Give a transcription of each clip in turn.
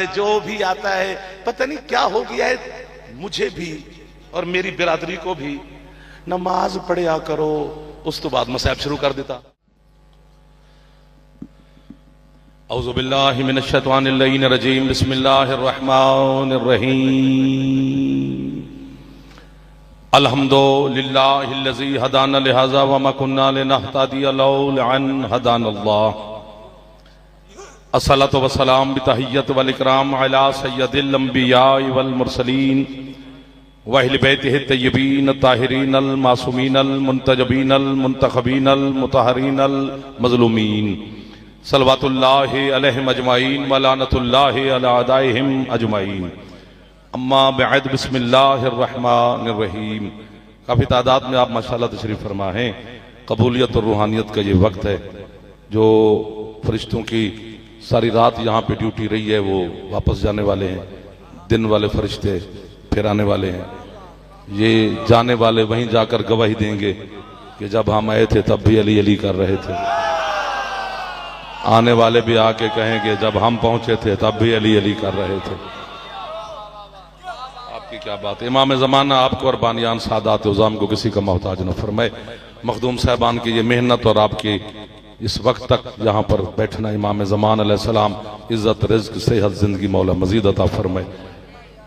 जो भी आता है पता नहीं क्या हो गया है, मुझे भी और मेरी बिरादरी को भी नमाज पढ़िया करो। उस तो बाद मसाइब शुरू कर देता। औज़ु बिल्लाहि मिनश शैतानिर रजीम, बिस्मिल्लाहिर रहमानिर रहीम। अल्हम्दुलिल्लाहिल्लज़ी हदाना लिहाज़ा व मा कुन्ना लिनहतदिया लौला अन हदानल्लाह। अस्सलातु वस्सलाम बितहिय्यत वल इकराम अला सय्यदिल अंबिया वल मुरसलीन व अहले बैतिहि तय्यबीन ताहिरीन अल मासूमीन अल मुंतजबीन अल मुंतखबीन अल मुतहरीन अल मज़लूमीन सल्लल्लाहु अलैहिम अजमाइन व लानतुल्लाहि अला अदाइहिम अजमाइन। अम्मा बअद, बिस्मिल्लाहिर रहमानिर रहीम। काफी तादाद में आप माशाअल्लाह तशरीफ फरमा हैं। कबूलियत और रूहानियत का ये वक्त है जो फरिश्तों की सारी रात यहाँ पे ड्यूटी रही है, वो वापस जाने वाले हैं। दिन वाले फरिश्ते फिर आने वाले हैं। ये जाने वाले वहीं जाकर गवाही देंगे कि जब हम आए थे तब भी अली अली कर रहे थे। आने वाले भी आके कहेंगे जब हम पहुंचे थे तब भी अली अली कर रहे थे। आपकी क्या बात है। इमाम ज़माना आपको और बानियान सादात उज़ाम को किसी का मोहताज न फरमाए। मखदूम साहबान की ये मेहनत और आपकी इस वक्त तक यहाँ पर बैठना, इमाम ज़मान अलैहिस्सलाम इज़्ज़त रिज़्क़ सेहत ज़िंदगी मौला मज़ीद अता फरमाए।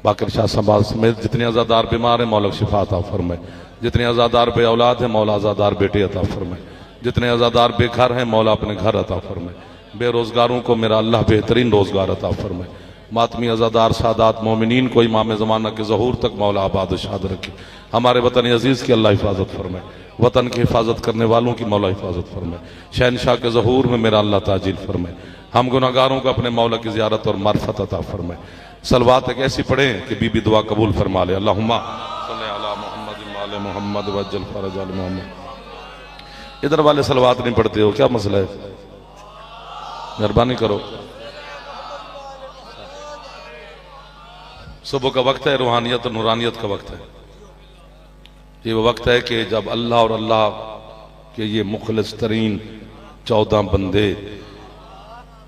बाकर शाह समाज समेत जितने आज़ादार बीमार हैं मौला शिफा अता फरमाए। जितने आज़ादार बे औलाद हैं मौला आज़ादार बेटे अता फरमाए। जितने आज़ादार बेघर हैं मौला अपने घर अता फरमाए। बेरोज़गारों को मेरा अल्लाह बेहतरीन रोज़गार अता फरमाए। मातमी आज़ादार सादात मोमिनीन को इमाम ज़माना के ज़हूर तक मौला आबाद शाद रखे। हमारे वतन अजीज़ की अल्लाह हिफाजत फरमाए। वतन की हिफाजत करने वालों की मौला हिफाजत फरमाए। शहनशाह के ज़हूर में मेरा अल्लाह ताजील फरमाए। हम गुनाहगारों को अपने मौला की ज़ियारत और मार्फत अता फरमाए। सलवात एक ऐसी पढ़ें कि बीबी दुआ कबूल फरमा ले। अल्लाहुम्मा सल्ली अला मुहम्मद व आले मुहम्मद वज्जल फरज आल मुहम्मद। इधर वाले सलवात नहीं पढ़ते हो, क्या मसला है? मेहरबानी करो। सुबह का वक्त है, रूहानियत और नूरानियत का वक्त है। ये वो वक्त है कि जब अल्लाह और अल्लाह के ये मुखलिस तरीन 14 बंदे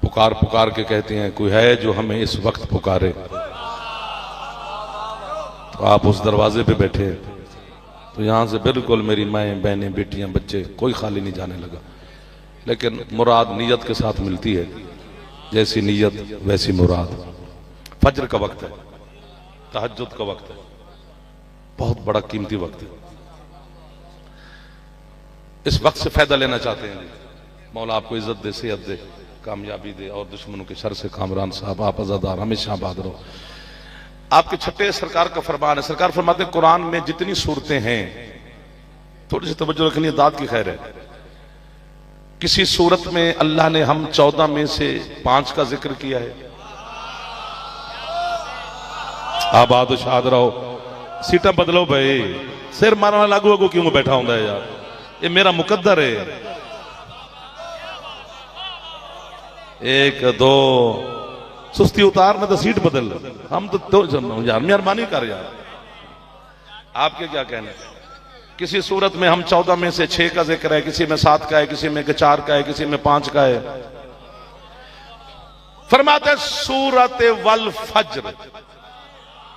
पुकार पुकार के कहते हैं कोई है जो हमें इस वक्त पुकारे। तो आप उस दरवाजे पे बैठे हैं, तो यहां से बिल्कुल मेरी माएँ बहनें बेटियां बच्चे कोई खाली नहीं जाने लगा। लेकिन मुराद नीयत के साथ मिलती है, जैसी नीयत वैसी मुराद। फज्र का वक्त है, तहज्जुद का वक्त है, बहुत बड़ा कीमती वक्त है। इस वक्त से फायदा लेना चाहते हैं, मौला आपको इज्जत दे, सेहत दे, कामयाबी दे और दुश्मनों के शर से कामरान साहब आप आजादार हमेशा आबाद रहो। आपके छठे सरकार का फरमान है। सरकार फरमाते हैं कुरान में जितनी सूरतें हैं, थोड़ी सी तवज्जो रखनी, दाद की खैर है। किसी सूरत में अल्लाह ने हम 14 में से 5 का जिक्र किया है। आबाद शाद रहो। सीटा बदलो भाई, सिर मारना लागू अगू क्यों बैठा होता है यार, ये मेरा मुकद्दर है। 1 2 सुस्ती उतार, में तो सीट बदल। हम तो यार मेहरबानी कर यार। आपके क्या कहने? किसी सूरत में हम 14 में से 6 का जिक्र है, किसी में 7 का है, किसी में 4 का है, किसी में 5 का है। फरमाते सूरत वल फज्र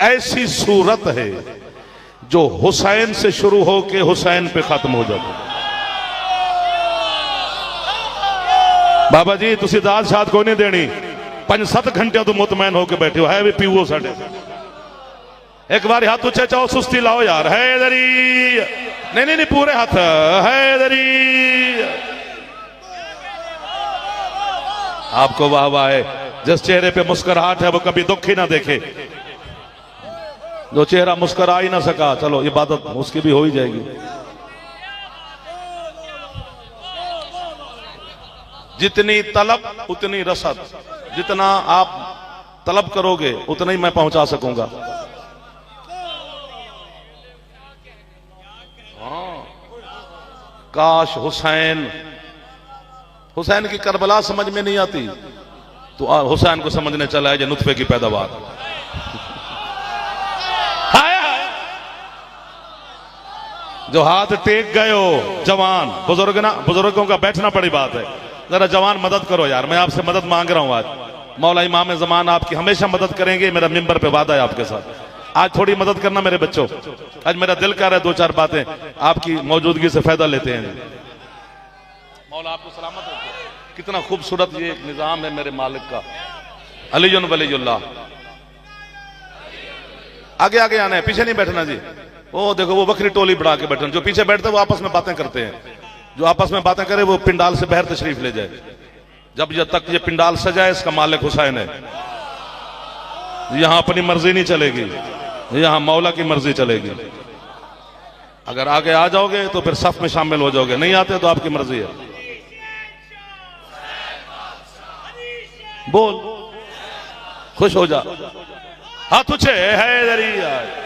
ऐसी सूरत है जो हुसैन से शुरू होके हुसैन पे खत्म हो जाती है। बाबा जी तुसी दाद शाद को नहीं देनी, 5-7 घंटे तो मुतमैन होके बैठे हो। है भी पीवो साढ़े एक बार हाथ ऊंचे चाहो, सुस्ती लाओ यार। है इधरी नहीं नहीं नहीं, पूरे हाथ है इधरी। आपको वाह वाह है। जिस चेहरे पे मुस्कुराहट है वो कभी दुख ही ना देखे। जो चेहरा मुस्कुरा ही ना सका, चलो इबादत उसकी भी हो ही जाएगी। जितनी तलब उतनी रसद। जितना आप तलब करोगे उतना ही मैं पहुंचा सकूंगा। काश हुसैन की करबला समझ में नहीं आती तो हुसैन को समझने चला है जो नुतफे की पैदावार। जो हाथ टेक गए हो जवान, बुजुर्गों का बैठना बड़ी बात है। जरा जवान मदद करो यार, मैं आपसे मदद मांग रहा हूं आज। मौला इमाम ज़मान आपकी हमेशा मदद करेंगे, मेरा मिंबर पे वादा है आपके साथ। आज थोड़ी मदद करना मेरे बच्चों, आज मेरा दिल कर रहा है दो चार बातें आपकी मौजूदगी से फायदा लेते हैं। मौला आपको सलामत रखे। कितना खूबसूरत ये निजाम है मेरे मालिक का। अलीयुन वलीयुल्लाह। आगे आगे आना है, पीछे नहीं बैठना जी। वो देखो वो बकरी टोली बढ़ा के बैठना, जो पीछे बैठते हैं वो आपस में बातें करते हैं। जो आपस में बातें करे वो पिंडाल से बाहर तशरीफ ले जाए। जब तक ये पिंडाल सजाए इसका मालिक हुसैन है। यहां अपनी मर्जी नहीं चलेगी, यहां मौला की मर्जी चलेगी। अगर आगे आ जाओगे तो फिर सफ में शामिल हो जाओगे, नहीं आते तो आपकी मर्जी है। बोल, खुश हो जा, हाथ उछे है।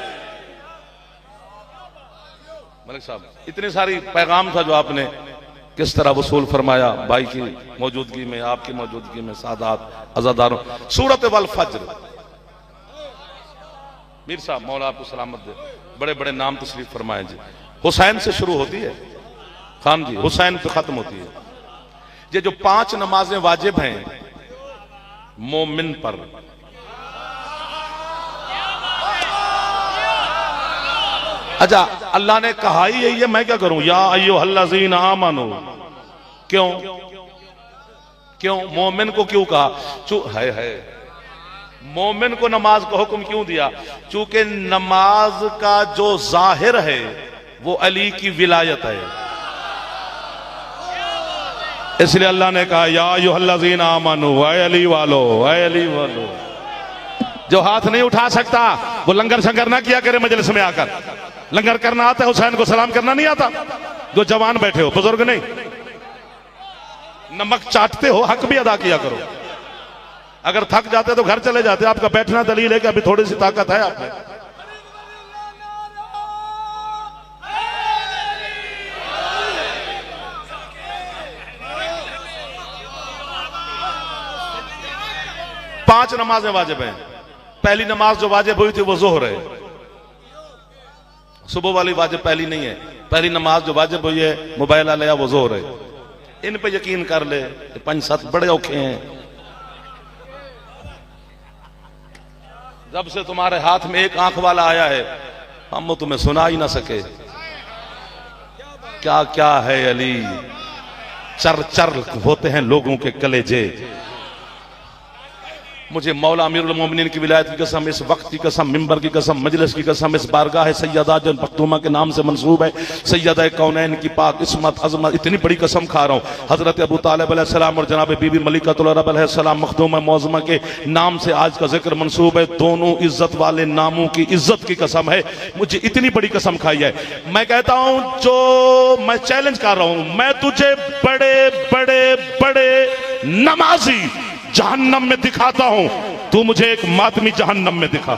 मलिक साहब, इतनी सारी पैगाम था जो आपने किस तरह वसूल फरमाया भाई की मौजूदगी में, आपकी मौजूदगी में, सादात अज़ादारों। सूरत वल फज्र, मीर साहब मौला आपको सलामत दे, बड़े बड़े नाम तशरीफ फरमाए जी। हुसैन से शुरू होती है खान जी, हुसैन पे खत्म होती है। ये जो 5 नमाजें वाजिब हैं मोमिन पर, अच्छा अल्लाह ने कहा ही यही है, मैं क्या करूं? या अय्युहल्लज़ीना आमनू। क्यों क्यों मोमिन को क्यों कहा? है मोमिन को नमाज का हुक्म क्यों दिया? चूंकि नमाज का जो जाहिर है वो अली की विलायत है, इसलिए अल्लाह ने कहा या अय्युहल्लज़ीना आमनू, ऐ अली वालो, ऐ अली वालो। जो हाथ नहीं उठा सकता वो लंगर शंगर ना किया करे मजलिस में आकर। लंगर करना आता है, हुसैन को सलाम करना नहीं आता? जो जवान बैठे हो, बुजुर्ग नहीं, नमक चाटते हो, हक भी अदा किया करो। अगर थक जाते तो घर चले जाते। आपका बैठना दलील है कि अभी थोड़ी सी ताकत है आप में। पांच नमाजें वाजिब हैं। पहली नमाज जो वाजिब हुई थी वो जोहर है, सुबह वाली वाजिब पहली नहीं है। पहली नमाज जो वाजिब हुई है मोबाइल आलिया वो जोहर है। इन पे यकीन कर ले, 5-7 बड़े औखे हैं। जब से तुम्हारे हाथ में एक आंख वाला आया है हम वो तुम्हें सुना ही ना सके। क्या क्या है अली, चर चर होते हैं लोगों के कलेजे। मुझे मौला अमीरुल मोमिनीन की विलायत की कसम, इस वक्त की कसम, मिंबर की कसम, मजलिस की कसम, इस बारगाह सैयदा जो मखदूमा के नाम से मंसूब है, सैयदा कौनैन की पाक इस्मत अजमत, इतनी बड़ी कसम खा रहा हूँ। हजरत अबू तालिब अलैहिस्सलाम और जनाब बीबी मलिकतुल अरब अलैहिस्सलाम मखदूमा मौज़मा के नाम से आज का जिक्र मंसूब है। दोनों इज्जत वाले नामों की इज्जत की कसम है। मुझे इतनी बड़ी कसम खाई है। मैं कहता हूं, जो मैं चैलेंज कर रहा हूं, मैं तुझे बड़े बड़े बड़े नमाजी जहन्नम में दिखाता हूं, तू मुझे एक मातमी जहन्नम में दिखा।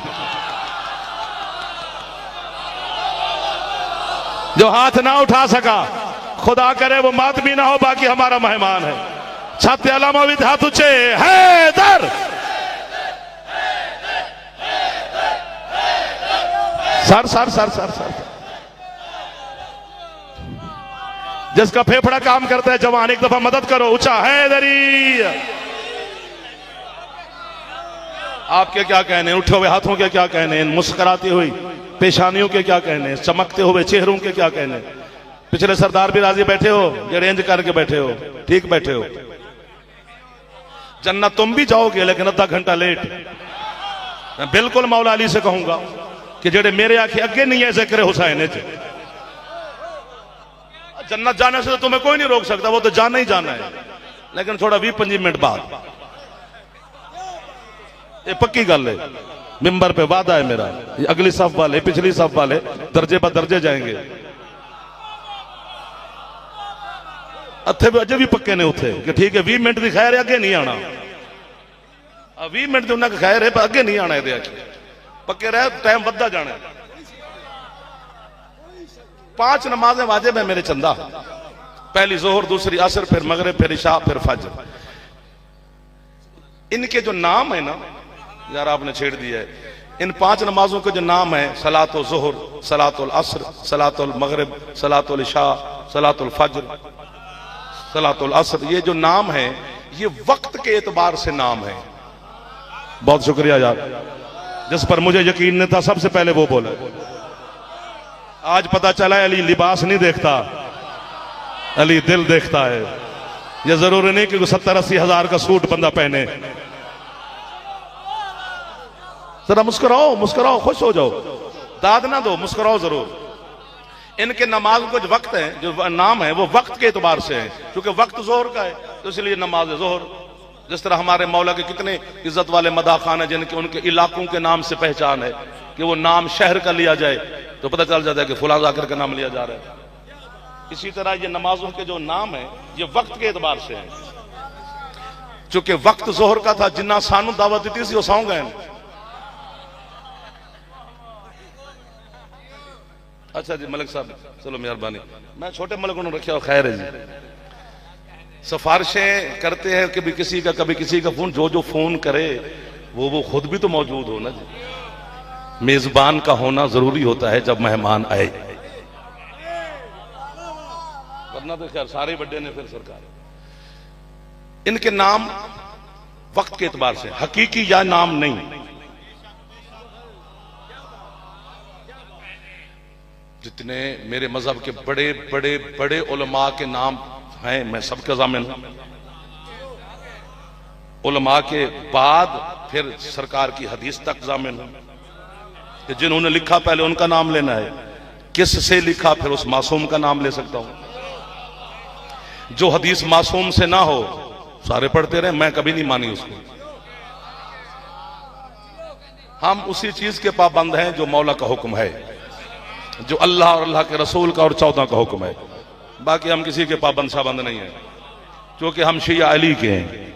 जो हाथ ना उठा सका, खुदा करे वो मातमी ना हो, बाकी हमारा मेहमान है। छाते अलामा विद हाथ ऊंचे, Haidar sir sir sir sir sir. जिसका फेफड़ा काम करता है जवान, एक दफा मदद करो, ऊंचा हैदरी। आपके क्या कहने, उठे हुए हाथों के क्या कहने, मुस्कुराती हुई पेशानियों के क्या कहने, चमकते हुए चेहरों के क्या कहने। पिछले सरदार भी राजी बैठे हो, ये रेंज करके बैठे हो, ठीक बैठे हो। जन्नत तुम भी जाओगे लेकिन आधा घंटा लेट। मैं बिल्कुल मौला अली से कहूंगा कि जेड़े मेरे आंखें अगे नहीं है जिक्र हुसैन, जन्नत जाने से तो तुम्हें कोई नहीं रोक सकता, वो तो जाना ही जाना है, लेकिन थोड़ा 20-25 मिनट बाद। ये पक्की गल है, मिंबर पे वादा है मेरा। ये अगली सफ वाले, पिछली सफ वाले दर्जे पर दर्जे जाएंगे। अथे भी अजे भी पक्के ने उठे कि ठीक है 20 मिनट की खैर है, अगे नहीं आना। 20 मिनट उन्हें खैर है, अगे नहीं आना। पक्के रहे, टाइम बढ़ता जाना। 5 नमाजें वाजिब है मेरे चंदा। पहली जोहर, दूसरी असर, फिर मगरिब, फिर इशा, फिर फजर। इनके जो नाम है ना यार, आपने छेड़ दिया है। इन 5 नमाजों के जो नाम है, सलातुल ज़ुहर, सलातुल असर, सलातुल मगरिब, सलातुल इशा, सलातुल फज्र, सलातुल असर, ये जो नाम है ये वक्त के एतबार से नाम है। बहुत शुक्रिया यार, जिस पर मुझे यकीन नहीं था सबसे पहले वो बोला। आज पता चला अली लिबास नहीं देखता, अली दिल देखता है। यह जरूरी नहीं कि 70-80 हजार का सूट बंदा पहने। जरा मुस्कुराओ, मुस्कुराओ, खुश हो जाओ, दाद ना दो, मुस्कुराओ जरूर। इनके नमाज कुछ वक्त है, जो नाम है वो वक्त के एतबार से है, क्योंकि वक्त जोहर का है तो इसलिए नमाज जोहर। जिस तरह हमारे मौला के कितने इज्जत वाले मदा खान है जिनके उनके इलाकों के नाम से पहचान है, कि वो नाम शहर का लिया जाए तो पता चल जाता है कि फुला जाकर का नाम लिया जा रहा है। इसी तरह ये नमाजों के जो नाम है ये वक्त के एतबार से है। चूंकि वक्त जोहर का था, जिन्ना सानू दावत दी थी वो सौ गए। अच्छा जी मलिक साहब, चलो मेहरबानी, मैं छोटे मलिक को रखा खैर है जी। सिफारिशें करते हैं कभी किसी का कभी किसी का फोन, जो जो फोन करे वो खुद भी तो मौजूद हो ना जी। मेजबान का होना जरूरी होता है जब मेहमान आए, वरना तो खैर सारे बड़े ने फिर सरकार। इनके नाम वक्त के एतबार से, हकीकी या नाम नहीं। जितने मेरे मजहब के बड़े बड़े बड़े उलमा के नाम हैं, मैं सबका जामिन हूं। उलमा के बाद फिर सरकार की हदीस तक जामिन हूं, कि जिन्होंने लिखा पहले उनका नाम लेना है, किस से लिखा फिर उस मासूम का नाम ले सकता हूं। जो हदीस मासूम से ना हो सारे पढ़ते रहे, मैं कभी नहीं मानी उसको। हम उसी चीज के पाबंद हैं जो मौला का हुक्म है, जो अल्लाह और अल्लाह के रसूल का और 14 का हुक्म है। बाकी हम किसी के पाबंद शाबंद नहीं है, क्योंकि हम शिया अली के हैं,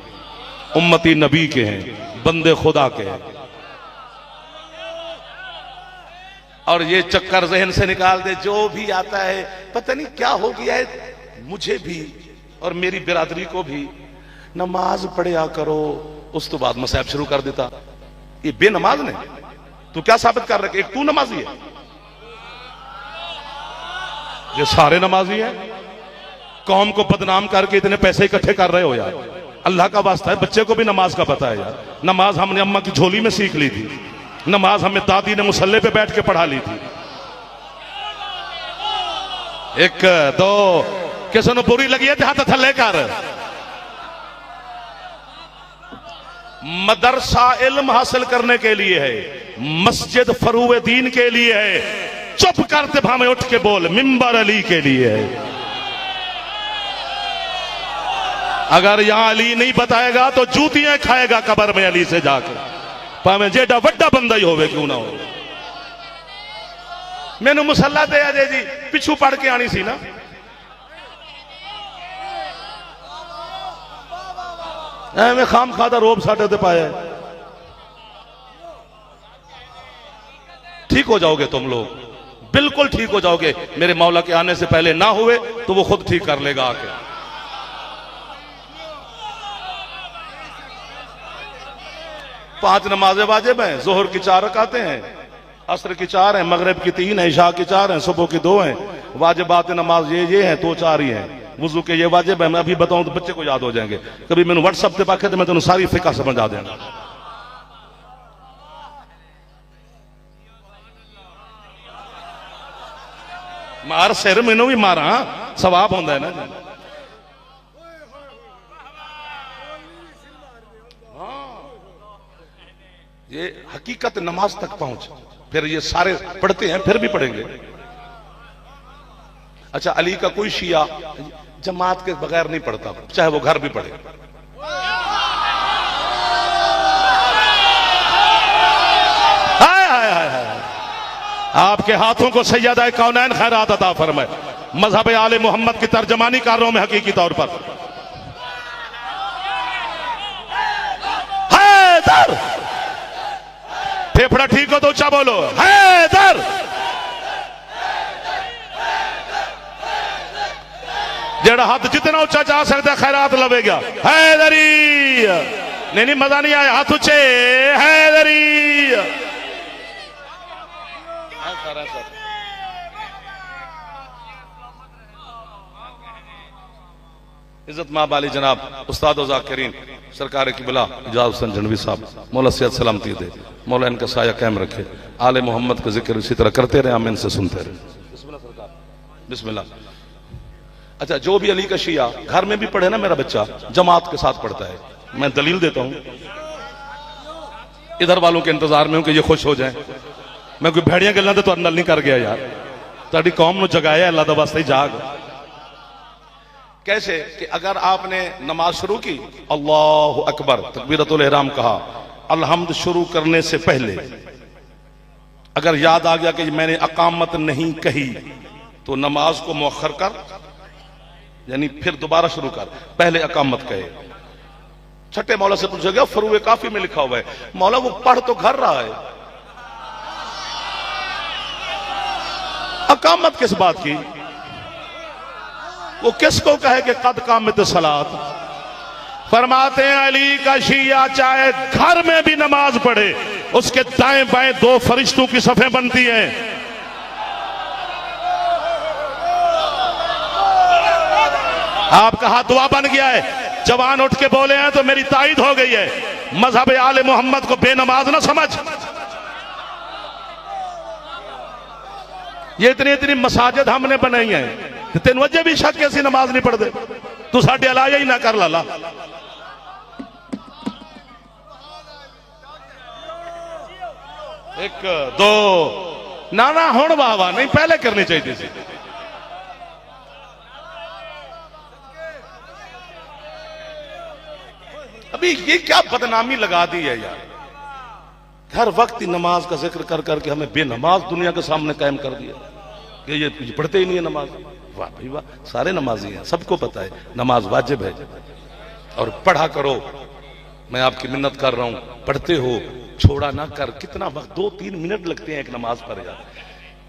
उम्मती नबी के हैं, बंदे खुदा के हैं। और ये चक्कर जहन से निकाल दे, जो भी आता है पता नहीं क्या हो गया है, मुझे भी और मेरी बिरादरी को भी, नमाज पढ़िया करो, उस तो बाद मसाइब शुरू कर देता। ये बेनमाज ने तू क्या साबित कर रहा है? एक तू नमाजी है, ये सारे नमाजी हैं। कौम को बदनाम करके इतने पैसे इकट्ठे कर रहे हो यार, अल्लाह का वास्ता है। बच्चे को भी नमाज का पता है यार। नमाज हमने अम्मा की झोली में सीख ली थी, नमाज हमें दादी ने मुसल्ले पे बैठ के पढ़ा ली थी। एक दो किसी ने बुरी लगी है तो हाथ थल्ले कर। मदरसा इल्म हासिल करने के लिए है, मस्जिद फरूए दीन के लिए है। चुप करते भावे उठ के बोल, मिंबर अली के लिए है। अगर यहां अली नहीं बताएगा तो जूतियां खाएगा कब्र में अली से जाकर, भावे जेडा वड्डा बंदा ही होवे क्यों ना हो। मैंने मुसल्ला दे अजय जी पिछू पढ़ के आनी सी ना। मैं खाम खादा रोब साडे ते पाया। ठीक हो जाओगे तुम लोग, बिल्कुल ठीक हो जाओगे। मेरे मौला के आने से पहले ना हुए तो वो खुद ठीक कर लेगा आके। पांच नमाजें वाजिब हैं, जोहर की 4 रकातें हैं, असर की 4 हैं, मगरिब की 3 हैं, इशा की 4 हैं, सुबह की 2 हैं। वाजिबात नमाज ये हैं, तो 4 ही हैं। वुजू के ये वाजिब है, मैं अभी बताऊं तो बच्चे को याद हो जाएंगे। कभी मैंने व्हाट्सएप पे पाखे तो मैं तुम्हें सारी फिका समझा देना। मार सिर मैनू भी मारा, सवाब होंदा है ना। ये हकीकत नमाज तक पहुंच, फिर ये सारे पढ़ते हैं, फिर भी पढ़ेंगे। अच्छा, अली का कोई शिया जमात के बगैर नहीं पढ़ता, चाहे वो घर भी पढ़े। हाय हाय हाय हाय, आपके हाथों को सैयदा कौनैन खैरात अता फरमाए। मजहब आले मोहम्मद की तर्जमानी कर रहा हूं मैं हकीकी तौर पर। हैदर, फेफड़ा ठीक हो तो ऊंचा बोलो, हैदर। जेड़ा हाथ जितना ऊंचा जा सकता खैरात लवेगा, हैदरी। नहीं मजा नहीं आया, हाथ ऊंचे, हैदरी। इज्जत माब अली जनाब उस्ताद ज़ाकिरीन सरकार किबला इजाज़ हुसैन जनवी साहब, मौला सेहत सलामती दे, मौला इनका साया कायम रखे, आले मोहम्मद का जिक्र इसी तरह करते रहे, हम इनसे सुनते रहे। बिस्मिल्लाह सरकार, बिस्मिल्लाह। अच्छा, जो भी अली का शिया घर में भी पढ़े ना, मेरा बच्चा जमात के साथ पढ़ता है, मैं दलील देता हूं, इधर वालों के इंतजार में हूं कि ये खुश हो जाएं। मैं कोई भेड़ियां गल्लां तो नल नहीं कर गया यार, ताड़ी कौम नु जगाया अल्लाह दा वास्ते जाग। कैसे कि अगर आपने नमाज शुरू की, अल्लाहु अकबर तकबीरतुल इहराम कहा, अलहम्द शुरू करने से पहले अगर याद आ गया कि मैंने अकामत नहीं कही, तो नमाज को मुअख्खर कर, यानी फिर दोबारा शुरू कर, पहले अकामत कहे। छठे मौला से पूछा गया, फरूए काफी में लिखा हुआ है, मौला वो पढ़ तो घर रहा है, अकामत किस बात की? वो किसको कहे कि कद कामत सलात? फरमाते हैं अली का शिया चाहे घर में भी नमाज पढ़े, उसके दाएं बाएं दो फरिश्तों की सफें बनती हैं। आपका हाथ दुआ बन गया है, जवान उठ के बोले हैं तो मेरी ताईद हो गई है। मजहब आले मोहम्मद को बेनमाज ना समझ। ये इतनी इतनी मसाजिद हमने बनाई हैं, तेन वजह भी शक ऐसी नमाज नहीं पढ़ते, तू साढ़े अलाया ही ना कर लाला। एक दो ना ना हुण वाह वाह नहीं, पहले करनी चाहिए थी। अभी ये क्या बदनामी लगा दी है यार, हर वक्त नमाज का जिक्र कर करके हमें बेनमाज दुनिया के सामने कायम कर दिया कि ये पढ़ते ही नहीं है नमाज। वाह भाई वाह, सारे नमाजी हैं, सबको पता है नमाज वाजिब है और पढ़ा करो। मैं आपकी मिन्नत कर रहा हूं, पढ़ते हो, छोड़ा ना कर। कितना वक्त, 2-3 मिनट लगते हैं एक नमाज पर यार।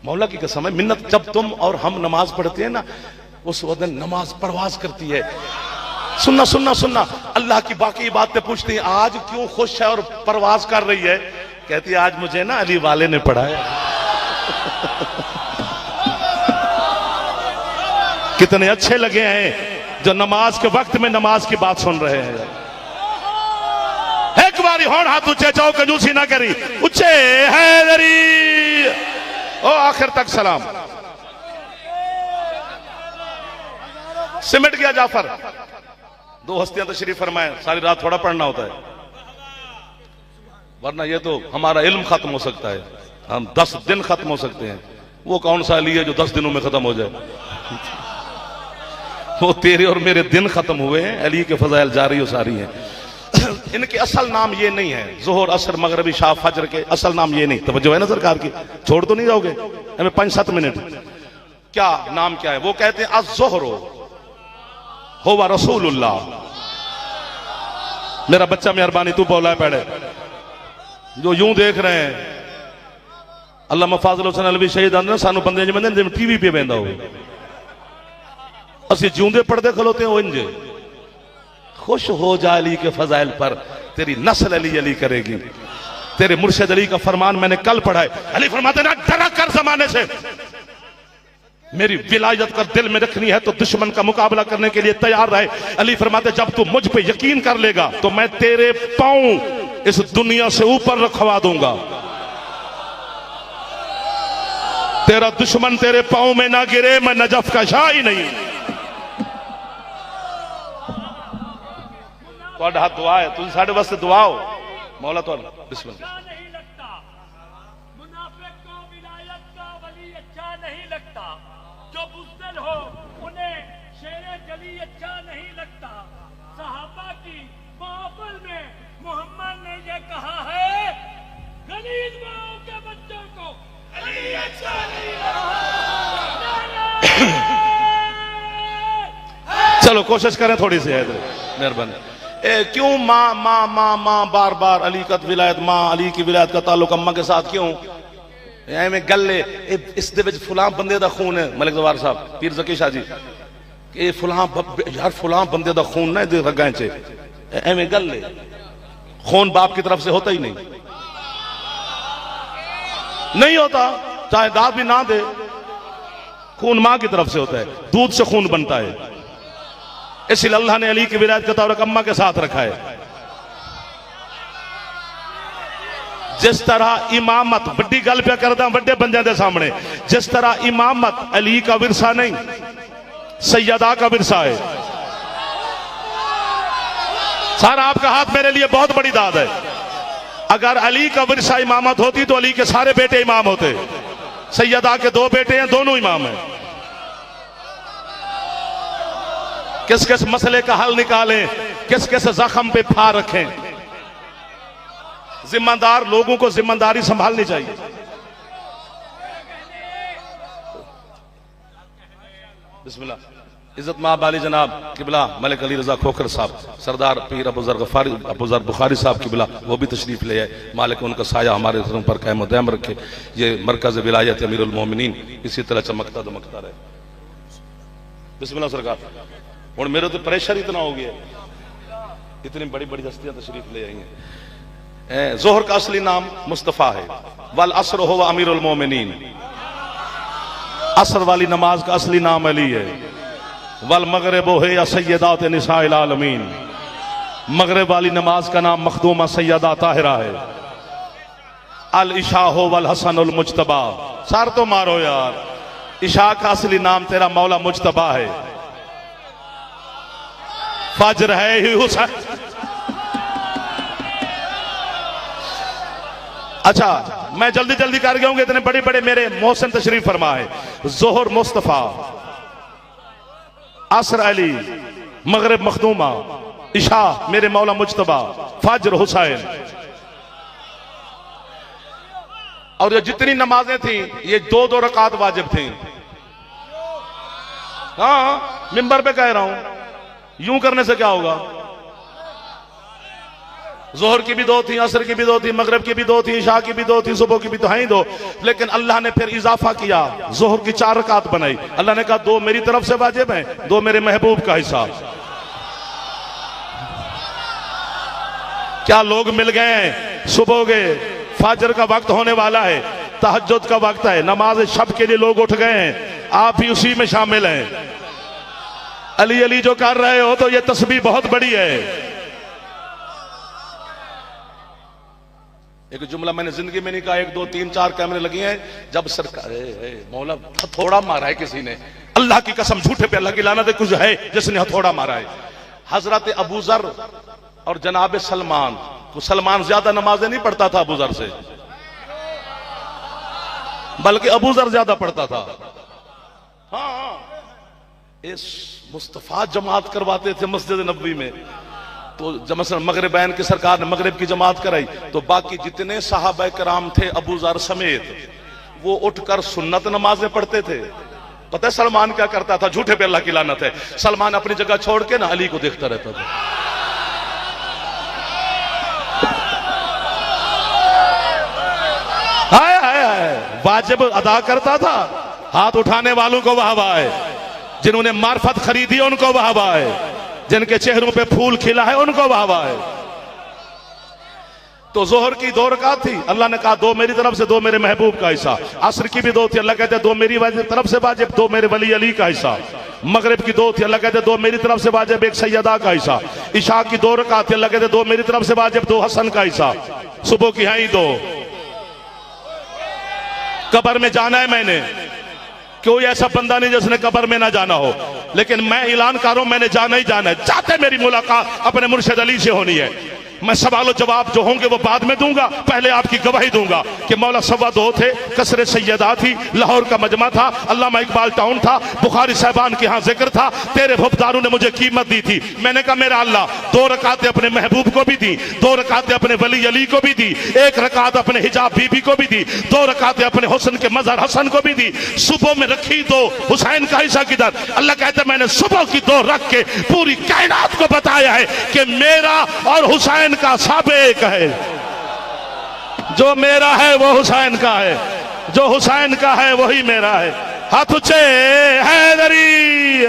मौला की कसम है, मिन्नत जब तुम और हम नमाज पढ़ते हैं ना, उस वक्त नमाज परवाज करती है। सुनना सुनना सुनना, अल्लाह की बाकी बातें पूछती हैं, आज क्यों खुश है और परवाज कर रही है? कहती है आज मुझे ना अली वाले ने पढ़ाया। कितने अच्छे लगे हैं जो नमाज के वक्त में नमाज की बात सुन रहे हैं। एक बारी होड़ हाथ ऊंचे जाओ, कंजूसी ना करी, ऊंचे हैदरी ओ आखिर तक सलाम। सिमट गया जाफर, 2 हस्तियां तशरीफ फरमाए, सारी रात थोड़ा पढ़ना होता है, वरना ये तो हमारा इल्म खत्म हो सकता है, हम 10 दिन खत्म हो सकते हैं। वो कौन सा अली है जो 10 दिनों में खत्म हो जाए? वो तेरे और मेरे दिन खत्म हुए हैं, अली के फजाइल जारी और सारी हैं। इनके असल नाम ये नहीं है, जोहर असर मगरबी शाह फजर के असल नाम ये नहीं। तवज्जो है ना सरकार की, छोड़ तो नहीं जाओगे हमें 5-7 मिनट। क्या नाम क्या है? वो कहते हैं अज़्ज़ोहरो हुवा रसूलुल्लाह। मेरा बच्चा मेहरबानी तू बोला है पढ़े, जो यूं देख रहे हैं अल्लामा फाज़िल हुसैन अलवी शहीद आंदे सानू बंदे जिवें जिवें टीवी पे वेंदा हो, असि जिउंदे पढ़दे खलोते हो। इंजे खुश हो जा अली के फजाइल पर, तेरी नस्ल अली अली करेगी। तेरे मुर्शिद अली का फरमान मैंने कल पढ़ा है, अली फरमाते ना डरा कर जमाने से, मेरी विलायत का दिल में रखनी है तो दुश्मन का मुकाबला करने के लिए तैयार रहे। अली फरमाते जब तू मुझ पे यकीन कर लेगा तो मैं तेरे पांव इस दुनिया से ऊपर रखवा दूंगा, तेरा दुश्मन तेरे पांव में ना गिरे, मैं नजफ का शाह ही नहीं। तो हाथ दुआ है, तुम साढ़े वास्ते दुआ हो मौला तो बिस्मिल्लाह। चलो कोशिश करें थोड़ी सी है, मेहरबानी। क्यों माँ माँ माँ माँ बार बार अली का विलायत, माँ अली की विलायत का ताल्लुक अम्मा के साथ क्यों? एवं गले इस दे विच फुलां बंदे दा खून है, मलिक जवार साहब पीर ज़की शाह जी, ये फुलां यार फुलां बंदे दा खून ना इहदे रगां च, एवं गले खून बाप की तरफ से होता ही नहीं होता, चाहे दाद भी ना दे, खून मां की तरफ से होता है, दूध से खून बनता है। इसलिए अल्लाह ने अली की विलायत का ताल्लुक अम्मा के साथ रखा है। जिस तरह इमामत बड़ी गल पे करदा बड़े बंदे के सामने, जिस तरह इमामत अली का विरसा नहीं सैयदा का विरसा है। सारा आपका हाथ मेरे लिए बहुत बड़ी दाद है। अगर अली का विरसा इमामत होती तो अली के सारे बेटे इमाम होते। सैयदा के 2 बेटे हैं, दोनों इमाम हैं। किस किस मसले का हल निकालें, किस किस जख्म पे फार रखें। जिम्मेदार लोगों को जिम्मेदारी संभालनी चाहिए। बिस्मिल्लाह। इज्जत माब अली जनाब किबला मलिक अली रजा खोखर साहब, सरदार पीर अबूजर बुखारी साहब किबला, वो भी तशरीफ ले आए। मालिक उनका साया हमारे घरों पर कायम दायम रखे। ये मरकज विलायत अमीरुल मोमिनीन इसी तरह चमकता दमकता रहे। बिस्मिल्लाह सरकार। और मेरे तो प्रेशर इतना हो गया, इतनी बड़ी बड़ी हस्तियां तशरीफ ले आई हैं। जोहर का असली नाम मुस्तफा है। वल असर हो व अमीरुल मोमिनीन, असर वाली नमाज का असली नाम अली है। वल मगरिब हो या सैयदात निसाइल आलमीन, मगरिब वाली नमाज का नाम मखदूमा सैयदा ताहिरा है। अल इशा हो वल हसन उल मुजतबा, सार तो मारो यार। इशा का असली नाम तेरा मौला मुजतबा है। फजर है ही हुसैन। अच्छा मैं जल्दी जल्दी कर गया हूँ, इतने बड़े बड़े मेरे मोहसिन तशरीफ फरमा है। जोहर मुस्तफा, असर अली, मगरिब मखदूमा, इशा मेरे मौला मुजतबा, फजर हुसैन। और ये जितनी नमाजें थी ये 2-2 रकात वाजिब थी। हाँ मिंबर पे कह रहा हूं, यूं करने से क्या होगा। जोहर की भी 2 थी, असर की भी 2 थी, मगरिब की भी 2 थी, इशा की भी 2 थी, सुबह की भी तो है ही 2। लेकिन अल्लाह ने फिर इजाफा किया, जोहर की 4 रकात बनाई। अल्लाह ने कहा 2 मेरी तरफ से वाजिब हैं, 2 मेरे महबूब का हिस्सा। क्या लोग मिल गए हैं। सुबह के फजर का वक्त होने वाला है, तहज्जुद का वक्त है, नमाज शब के लिए लोग उठ गए हैं, आप भी उसी में शामिल हैं। अली अली जो कर रहे हो तो ये तस्बीह बहुत बड़ी है। एक जुमला मैंने जिंदगी में नहीं कहा, 1 2 3 4 कैमरे लगे हैं। जब सरकार मौला हथौड़ा मारा है किसी ने, अल्लाह की कसम झूठे पे अल्लाह की लानत है, कुछ है जिसने हथौड़ा मारा है। हजरत अबू जर और जनाब सलमान, सलमान ज्यादा नमाजें नहीं पढ़ता था अबू जर से, बल्कि अबू जर ज्यादा पढ़ता था। हाँ इस मुस्तफा जमात करवाते थे मस्जिद नबवी में। तो जब मगरिबैन की सरकार ने मगरिब की जमात कराई तो बाकी जितने सहाबा कराम थे अबू जर समेत, वो उठकर सुन्नत नमाजें पढ़ते थे। पता है सलमान क्या करता था, झूठे पे अल्लाह की लानत है, सलमान अपनी जगह छोड़ के ना अली को देखता रहता था। हाय हाय हाय, वाजिब अदा करता था। हाथ उठाने वालों को वाह है, जिन्होंने मार्फत खरीदी उनको वाह है, जिनके चेहरों पे फूल खिला है उनको वाह है। तो जोहर की 2 रकात थी, अल्लाह ने कहा 2 मेरी तरफ से, 2 मेरे महबूब का हिस्सा। असर की भी 2 थी, अल्लाह कहते 2 मेरी तरफ से वाजिब, 2 मेरे वली अली का हिस्सा। मगरिब की 2 थी, अल्लाह कहते 2 मेरी तरफ से वाजिब, 1 सैयदा का हिस्सा। इशा की 2 रकात थी, अल्लाह कहते 2 मेरी तरफ से वाजिब, 2 हसन का हिस्सा। सुबह की है ही 2। कब्र में जाना है मैंने, कोई ऐसा बंदा नहीं जिसने कब्र में ना जाना हो, लेकिन मैं ऐलान कर रहा हूं मैंने जाना ही जाना है। जाते मेरी मुलाकात अपने मुर्शिद अली से होनी है। मैं सवाल जवाब जो होंगे वो बाद में दूंगा, पहले आपकी गवाही दूंगा कि मौला 2.25 थे, कसरे सैयदा थी, लाहौर का मजमा था, अल्लामा इकबाल टाउन था, बुखारी साहबान के यहाँ जिक्र था, तेरे वफदारों ने मुझे कीमत दी थी। मैंने कहा मेरा अल्लाह 2 रकातें अपने महबूब को भी दी, 2 रकातें अपने वली अली को भी दी, 1 रकात अपने हिजाब बीबी को भी दी, 2 रकातें अपने हुस्न के मजहर हसन को भी दी। सुबह में रखी 2, हुसैन का हिस्सा किधर? अल्लाह कहते मैंने सुबह की 2 रख के पूरी कायनात को बताया है कि मेरा और हुसैन का सब एक है। जो मेरा है वो हुसैन का है, जो हुसैन का है वही मेरा है। हाथ ऊंचे हैदरी।